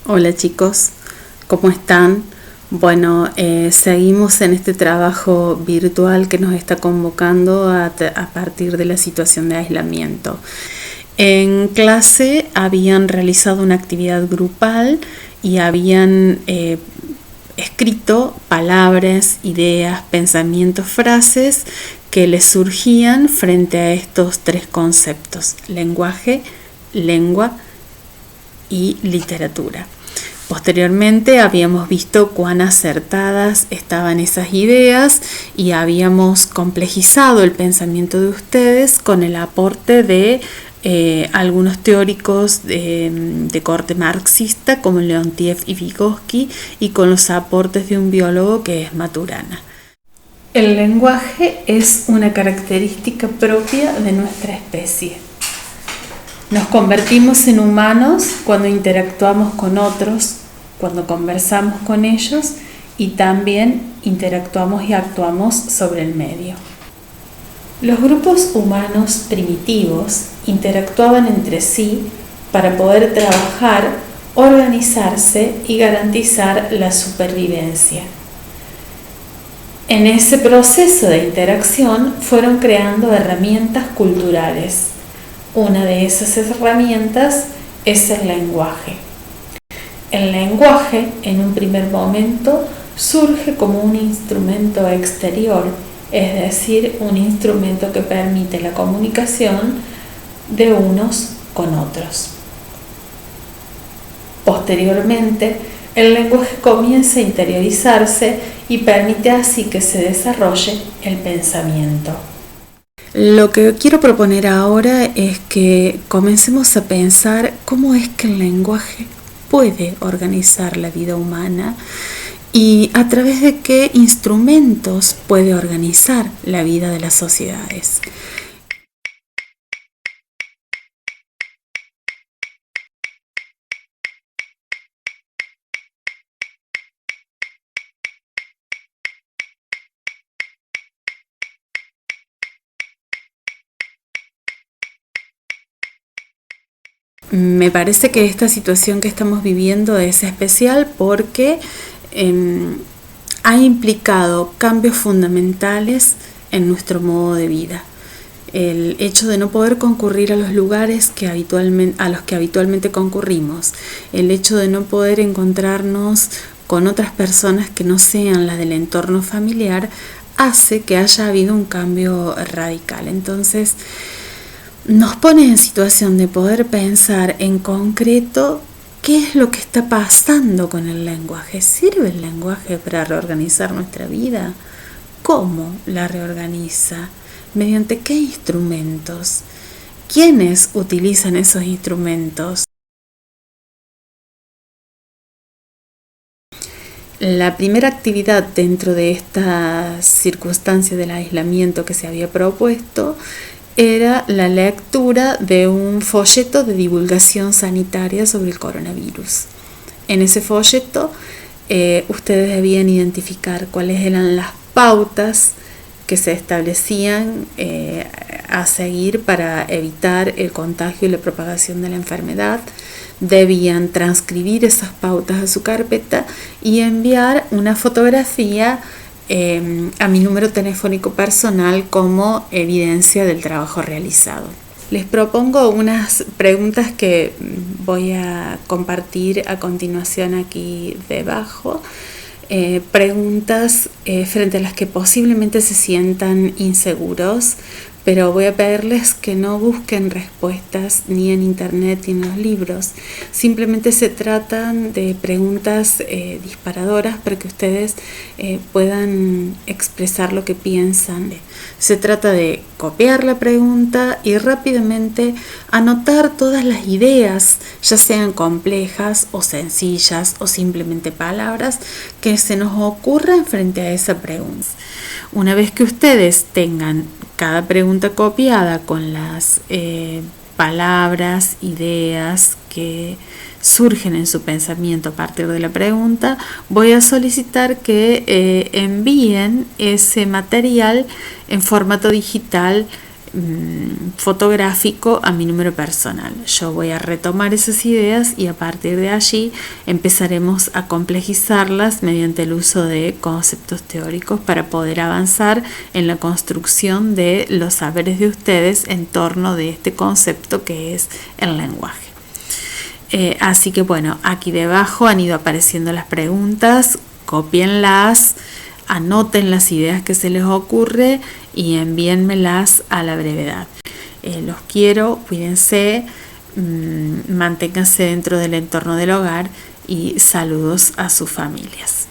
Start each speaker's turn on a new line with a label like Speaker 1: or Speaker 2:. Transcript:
Speaker 1: Hola chicos, ¿cómo están? Bueno, seguimos en este trabajo virtual que nos está convocando a partir de la situación de aislamiento. En clase habían realizado una actividad grupal y habían escrito palabras, ideas, pensamientos, frases que les surgían frente a estos tres conceptos: lenguaje, lengua y literatura. Posteriormente habíamos visto cuán acertadas estaban esas ideas y habíamos complejizado el pensamiento de ustedes con el aporte de algunos teóricos de corte marxista como Leontiev y Vygotsky, y con los aportes de un biólogo que es Maturana. El lenguaje es una característica propia de nuestra especie. Nos convertimos en humanos cuando interactuamos con otros, cuando conversamos con ellos y también interactuamos y actuamos sobre el medio. Los grupos humanos primitivos interactuaban entre sí para poder trabajar, organizarse y garantizar la supervivencia. En ese proceso de interacción fueron creando herramientas culturales. Una de esas herramientas es el lenguaje. El lenguaje, en un primer momento, surge como un instrumento exterior, es decir, un instrumento que permite la comunicación de unos con otros. Posteriormente, el lenguaje comienza a interiorizarse y permite así que se desarrolle el pensamiento. Lo que quiero proponer ahora es que comencemos a pensar cómo es que el lenguaje puede organizar la vida humana y a través de qué instrumentos puede organizar la vida de las sociedades. Me parece que esta situación que estamos viviendo es especial porque ha implicado cambios fundamentales en nuestro modo de vida. El hecho de no poder concurrir a los lugares a los que habitualmente concurrimos, el hecho de no poder encontrarnos con otras personas que no sean las del entorno familiar, hace que haya habido un cambio radical. Entonces, nos pone en situación de poder pensar en concreto qué es lo que está pasando con el lenguaje. ¿Sirve el lenguaje para reorganizar nuestra vida? ¿Cómo la reorganiza? ¿Mediante qué instrumentos? ¿Quiénes utilizan esos instrumentos? La primera actividad dentro de esta circunstancia del aislamiento que se había propuesto era la lectura de un folleto de divulgación sanitaria sobre el coronavirus. En ese folleto ustedes debían identificar cuáles eran las pautas que se establecían a seguir para evitar el contagio y la propagación de la enfermedad. Debían transcribir esas pautas a su carpeta y enviar una fotografía a mi número telefónico personal como evidencia del trabajo realizado. Les propongo unas preguntas que voy a compartir a continuación aquí debajo. Preguntas frente a las que posiblemente se sientan inseguros, pero voy a pedirles que no busquen respuestas ni en internet ni en los libros. Simplemente se tratan de preguntas disparadoras para que ustedes puedan expresar lo que piensan. Se trata de copiar la pregunta y rápidamente anotar todas las ideas, ya sean complejas o sencillas o simplemente palabras, que se nos ocurran frente a esa pregunta. Una vez que ustedes tengan cada pregunta copiada con las palabras, ideas que surgen en su pensamiento a partir de la pregunta, voy a solicitar que envíen ese material en formato digital fotográfico a mi número personal. Yo voy a retomar esas ideas y a partir de allí empezaremos a complejizarlas mediante el uso de conceptos teóricos para poder avanzar en la construcción de los saberes de ustedes en torno de este concepto que es el lenguaje. Así que bueno, aquí debajo han ido apareciendo las preguntas, cópienlas, anoten las ideas que se les ocurre y envíenmelas a la brevedad. Los quiero, cuídense, manténganse dentro del entorno del hogar y saludos a sus familias.